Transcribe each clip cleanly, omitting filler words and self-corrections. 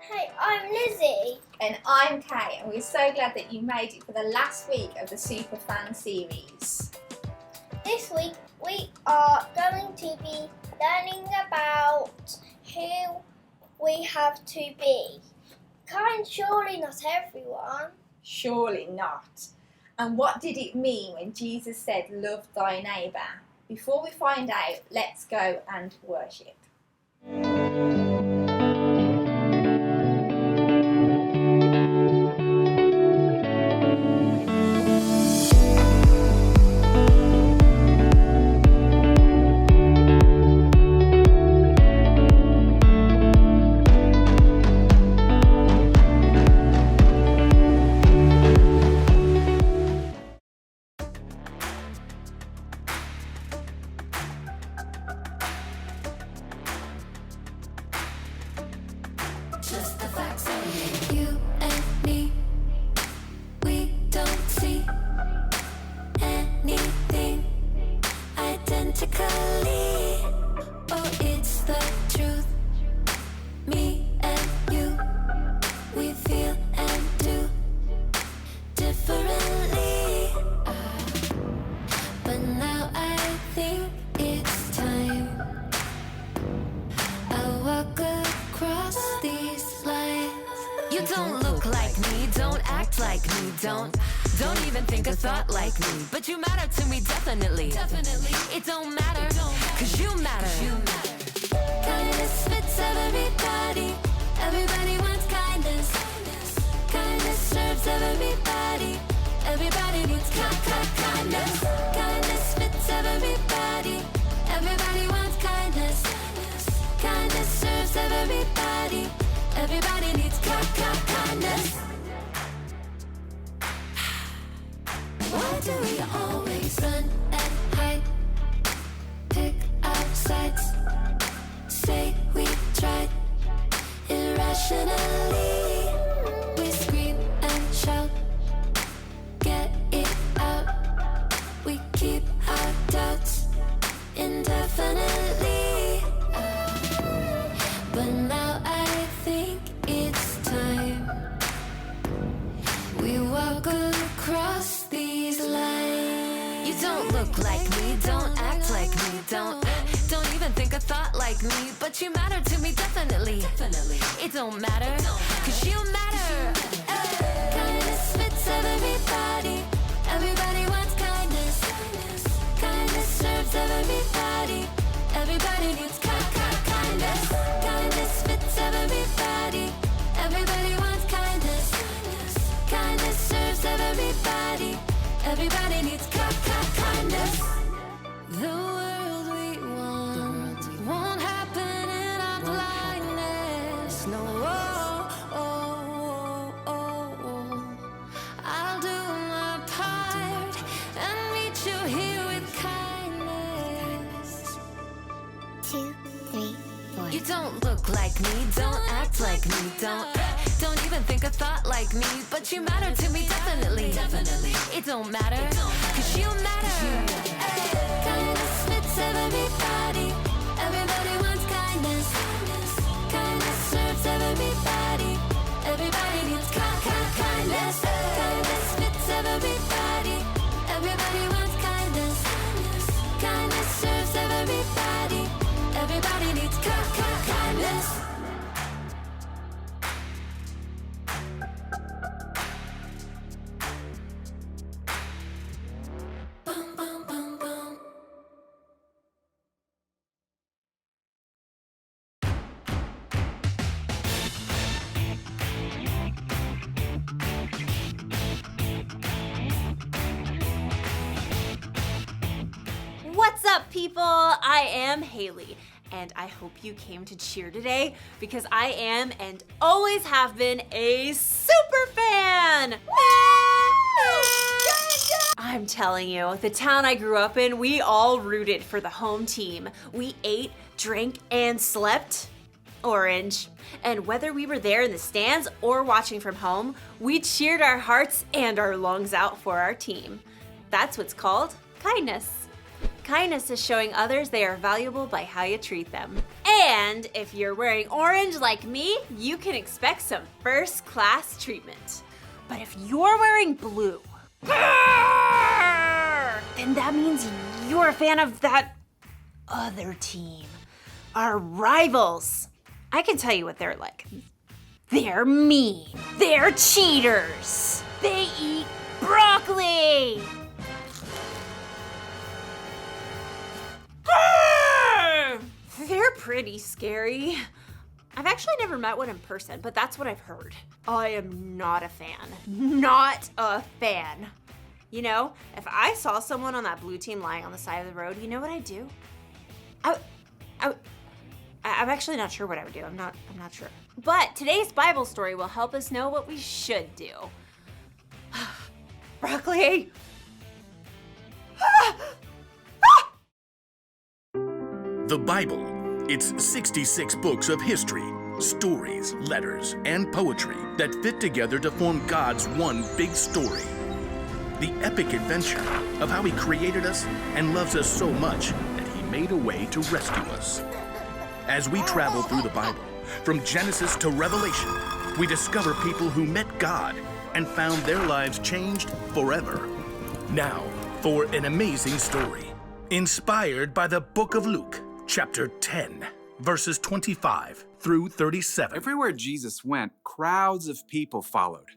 Hey, I'm Lizzie. And I'm Kay, and we're so glad that you made it for the last week of the Super Fan series. This week we are going to be learning about who we have to be. Surely not everyone. Surely not. And what did it mean when Jesus said, "Love thy neighbour"? Before we find out, let's go and worship. Just the facts of you and me. We don't see anything identically. Oh, it's the truth. Me and you, we feel and do differently. But now I think it's time I walk across these lines. You don't look like me, don't act like me, don't even think a thought like me. But you matter to me, definitely. It don't matter, cause you matter. Kindness fits everybody. Everybody wants kindness. Kindness serves everybody. Everybody needs kindness. Kindness fits everybody. Everybody wants kindness. Kindness serves everybody. Everybody needs kindness. Why do we always run and hide? Pick our sides. Say we tried. Irrationally, we scream and shout. Get it out. We keep our doubts indefinitely. But now I think it's time we walk across these lines. You don't look like me, don't act like me, don't even think a thought like me. But you matter to me, definitely. It don't matter, cause you matter. Kindness fits everybody. Everybody wants kindness. Kindness serves everybody. Everybody needs kindness. Kindness fits everybody. Everybody wants kindness. Kindness serves everybody. Everybody needs kindness. The world we want won't happen in our blindness. No, I'll do my part and meet you here with kindness. 2, 3, 4. You don't look like me, don't act like me, don't even think a thought like me. But you matter to me, definitely. It don't matter, cause you matter. Kindness fits everybody. Everybody wants kindness. Kindness serves everybody. Everybody needs kindness. Kindness fits everybody. Everybody wants kindness. Kindness serves everybody. Everybody needs kindness. Boom, boom, boom, boom. What's up, people? I am Haley, and I hope you came to cheer today because I am and always have been a super fan! I'm telling you, the town I grew up in, we all rooted for the home team. We ate, drank, and slept orange. And whether we were there in the stands or watching from home, we cheered our hearts and our lungs out for our team. That's what's called kindness. Kindness is showing others they are valuable by how you treat them. And if you're wearing orange like me, you can expect some first-class treatment. But if you're wearing blue, then that means you're a fan of that other team. Our rivals. I can tell you what they're like. They're mean. They're cheaters. They eat broccoli. They're pretty scary. I've actually never met one in person, but that's what I've heard. I am not a fan. Not a fan. You know, if I saw someone on that blue team lying on the side of the road, you know what I'd do? I'm actually not sure what I would do. I'm not sure. But today's Bible story will help us know what we should do. Broccoli! The Bible. It's 66 books of history, stories, letters, and poetry that fit together to form God's one big story. The epic adventure of how He created us and loves us so much that He made a way to rescue us. As we travel through the Bible, from Genesis to Revelation, we discover people who met God and found their lives changed forever. Now, for an amazing story, inspired by the book of Luke, chapter 10, verses 25 through 37. Everywhere Jesus went, crowds of people followed.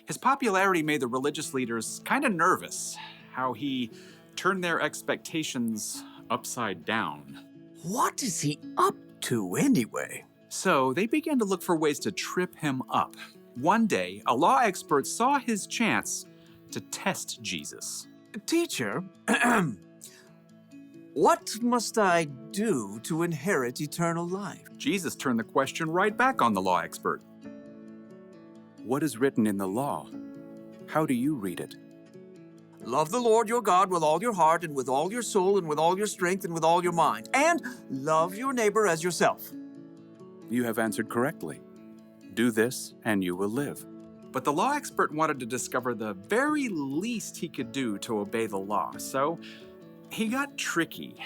His popularity made the religious leaders kind of nervous, how he turned their expectations upside down. What is he up to anyway? So they began to look for ways to trip him up. One day, a law expert saw his chance to test Jesus. Teacher, what must I do to inherit eternal life? Jesus turned the question right back on the law expert. What is written in the law? How do you read it? Love the Lord your God with all your heart and with all your soul and with all your strength and with all your mind. And love your neighbor as yourself. You have answered correctly. Do this and you will live. But the law expert wanted to discover the very least he could do to obey the law, so he got tricky.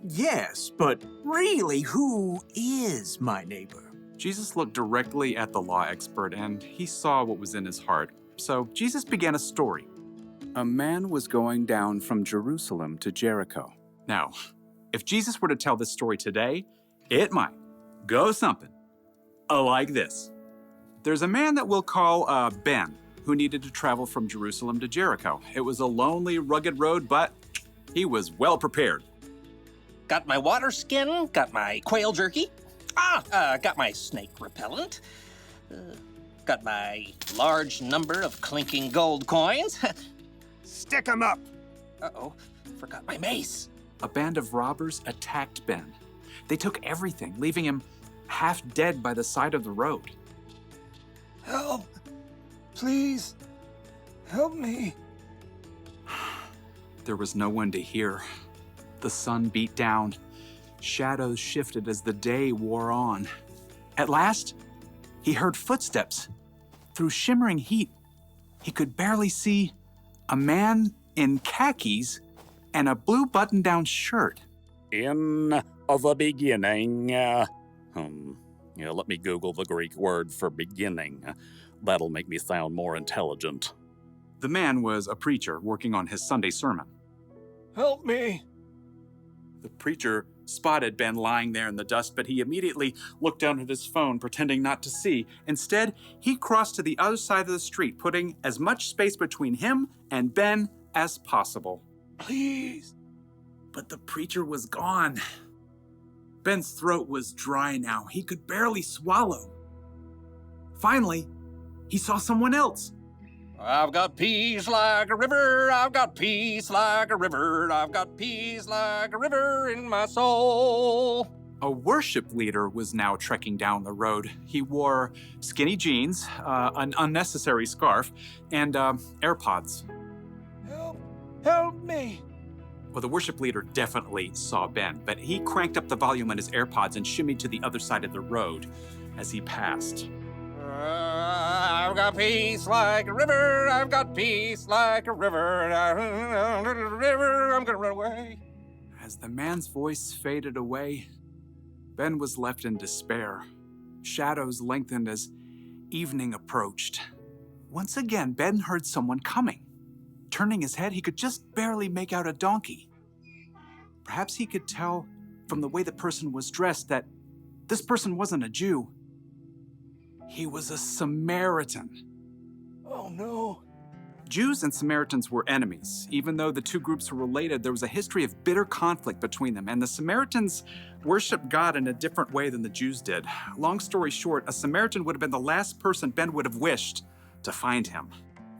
Yes, but really, who is my neighbor? Jesus looked directly at the law expert and he saw what was in his heart. So Jesus began a story. A man was going down from Jerusalem to Jericho. Now, if Jesus were to tell this story today, it might go something like this. There's a man that we'll call Ben, who needed to travel from Jerusalem to Jericho. It was a lonely, rugged road, but he was well prepared. Got my water skin, got my quail jerky, got my snake repellent, got my large number of clinking gold coins. Stick 'em up! Uh-oh, forgot my mace. A band of robbers attacked Ben. They took everything, leaving him half dead by the side of the road. Help! Please, help me. There was no one to hear. The sun beat down. Shadows shifted as the day wore on. At last, he heard footsteps. Through shimmering heat, he could barely see a man in khakis and a blue button-down shirt. In the beginning, let me Google the Greek word for beginning. That'll make me sound more intelligent. The man was a preacher working on his Sunday sermon. Help me. The preacher spotted Ben lying there in the dust, but he immediately looked down at his phone, pretending not to see. Instead, he crossed to the other side of the street, putting as much space between him and Ben as possible. Please. But the preacher was gone. Ben's throat was dry now. He could barely swallow. Finally, he saw someone else. I've got peace like a river, I've got peace like a river, I've got peace like a river in my soul. A worship leader was now trekking down the road. He wore skinny jeans, an unnecessary scarf, and AirPods. Help me. Well, the worship leader definitely saw Ben, but he cranked up the volume on his AirPods and shimmied to the other side of the road as he passed. I've got peace like a river. I've got peace like a river. River, I'm gonna run away. As the man's voice faded away, Ben was left in despair. Shadows lengthened as evening approached. Once again, Ben heard someone coming. Turning his head, he could just barely make out a donkey. Perhaps he could tell from the way the person was dressed that this person wasn't a Jew. He was a Samaritan. Oh no. Jews and Samaritans were enemies. Even though the two groups were related, there was a history of bitter conflict between them, and the Samaritans worshiped God in a different way than the Jews did. Long story short, a Samaritan would have been the last person Ben would have wished to find him.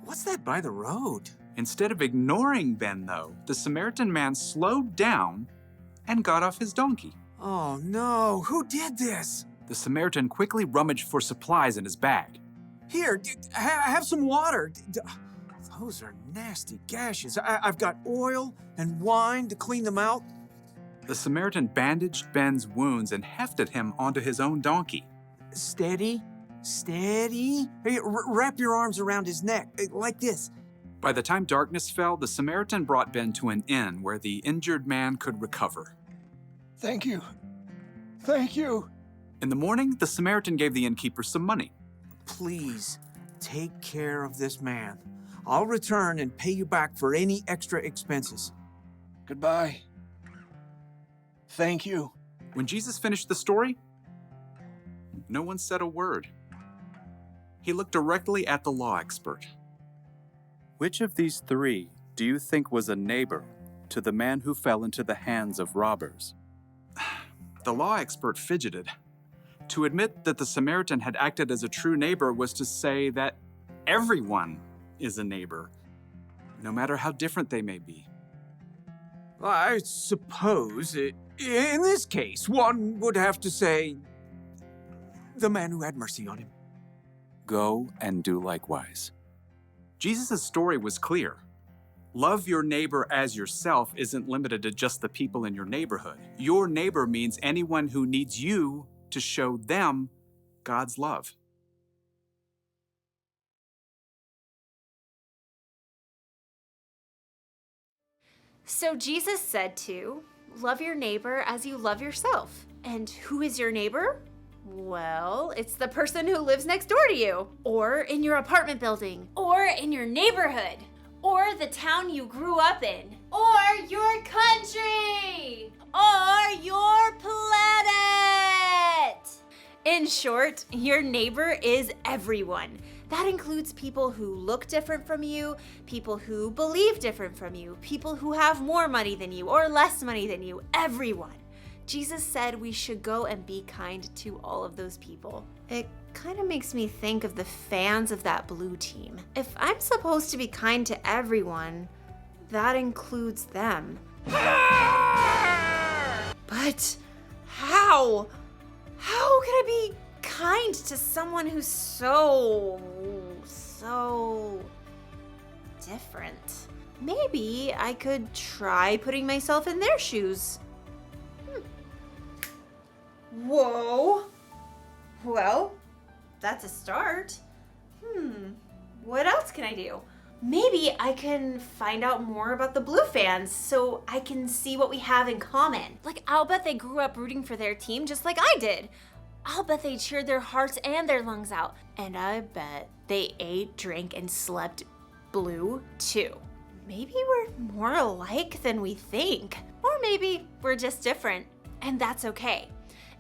What's that by the road? Instead of ignoring Ben, though, the Samaritan man slowed down and got off his donkey. Oh no, who did this? The Samaritan quickly rummaged for supplies in his bag. Here, have some water. Those are nasty gashes. I've got oil and wine to clean them out. The Samaritan bandaged Ben's wounds and hefted him onto his own donkey. Steady, steady. Hey, wrap your arms around his neck, like this. By the time darkness fell, the Samaritan brought Ben to an inn where the injured man could recover. Thank you. Thank you. In the morning, the Samaritan gave the innkeeper some money. Please, take care of this man. I'll return and pay you back for any extra expenses. Goodbye. Thank you. When Jesus finished the story, no one said a word. He looked directly at the law expert. Which of these three do you think was a neighbor to the man who fell into the hands of robbers? The law expert fidgeted. To admit that the Samaritan had acted as a true neighbor was to say that everyone is a neighbor, no matter how different they may be. I suppose, in this case, one would have to say, the man who had mercy on him. Go and do likewise. Jesus' story was clear. Love your neighbor as yourself isn't limited to just the people in your neighborhood. Your neighbor means anyone who needs you to show them God's love. So Jesus said to love your neighbor as you love yourself. And who is your neighbor? Well, it's the person who lives next door to you, or in your apartment building, or in your neighborhood, or the town you grew up in, or your country, or your planet. In short, your neighbor is everyone. That includes people who look different from you, people who believe different from you, people who have more money than you or less money than you, everyone. Jesus said we should go and be kind to all of those people. It kind of makes me think of the fans of that blue team. If I'm supposed to be kind to everyone, that includes them. But how? How can I be kind to someone who's so different? Maybe I could try putting myself in their shoes. Whoa. Well, that's a start. What else can I do? Maybe I can find out more about the Blue fans so I can see what we have in common. Like, I'll bet they grew up rooting for their team just like I did. I'll bet they cheered their hearts and their lungs out. And I bet they ate, drank, and slept blue too. Maybe we're more alike than we think. Or maybe we're just different, and that's okay.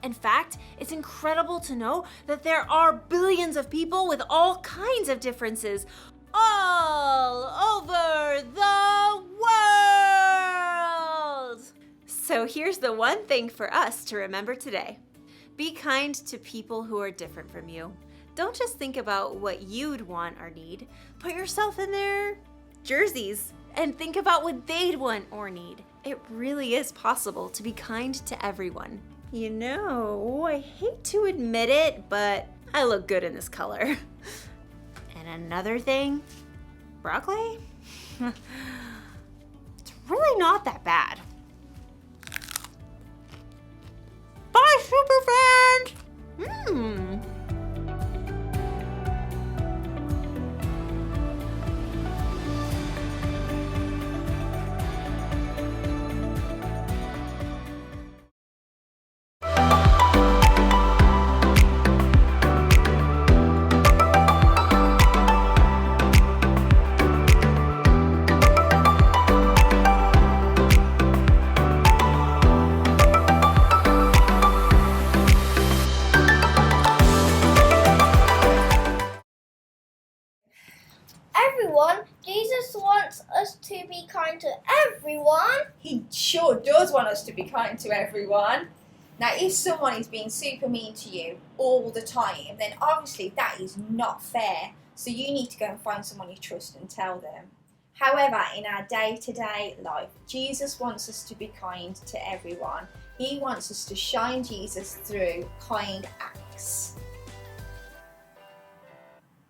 In fact, it's incredible to know that there are billions of people with all kinds of differences all over the world. So here's the one thing for us to remember today. Be kind to people who are different from you. Don't just think about what you'd want or need. Put yourself in their jerseys and think about what they'd want or need. It really is possible to be kind to everyone. You know, I hate to admit it, but I look good in this color. And another thing, broccoli? It's really not that bad. Bye, superfans! everyone. Jesus wants us to be kind to everyone. He sure does want us to be kind to everyone. Now, if someone is being super mean to you all the time, then obviously that is not fair. So you need to go and find someone you trust and tell them. However, in our day-to-day life, Jesus wants us to be kind to everyone. He wants us to shine Jesus through kind acts.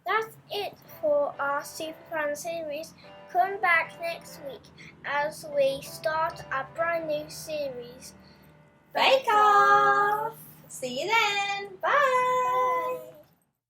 That's it for our Superfan series. Come back next week as we start a brand new series. Bake Off! See you then! Bye!